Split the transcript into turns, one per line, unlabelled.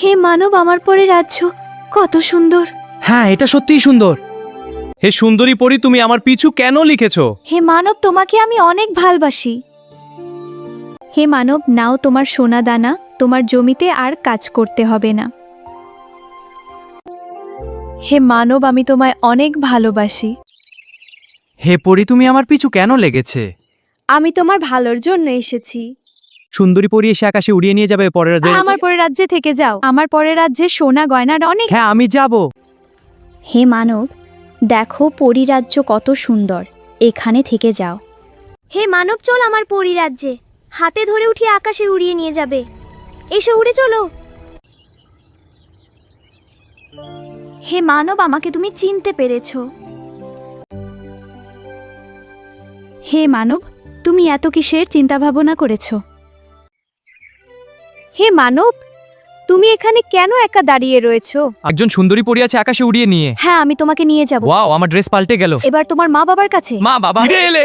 হে মানব, আমার পরে রাজ্য কত সুন্দর।
হ্যাঁ, এটা সত্যিই সুন্দর। হে সুন্দরী পরী, তুমি আমার পিছু কেন লিখেছো?
হে মানব, তোমাকে আমি অনেক ভালোবাসি। হে মানব, নাও তোমার সোনা দানা, তোমার জমিতে আর কাজ করতে হবে না। হে মানব, আমি তোমায় অনেক ভালোবাসি।
হে পরী, তুমি আমার পিছু কেন লেগেছে?
আমি তোমার ভালোর জন্য এসেছি।
সুন্দরী পরী এসে আকাশে উড়িয়ে নিয়ে যাবে পরের রাজ্যে।
আমার পরের রাজ্যে থেকে যাও, আমার পরের রাজ্যে সোনা গয়নার অনেক।
হ্যাঁ, আমি যাব।
হে মানব, দেখো পরিরাজ্য কত সুন্দর, এখানে থেকে যাও।
হে মানব, চল আমার পরিরাজ্যে, হাতে ধরে উঠিয়ে আকাশে উড়িয়ে নিয়ে যাবে। এসো, উড়ে চলো।
হে মানব, আমাকে তুমি চিনতে পেরেছো। হে মানব, তুমি এত কিসের চিন্তা ভাবনা করেছো? হে মানব, তুমি এখানে কেন একা দাঁড়িয়ে রয়েছো?
একজন সুন্দরী পরী আছে আকাশে উড়িয়ে নিয়ে।
হ্যাঁ, আমি তোমাকে নিয়ে যাব।
ওয়াও, আমার ড্রেস পাল্টে গেল।
এবার তোমার মা বাবার কাছে।
মা বাবা ফিরে এলে।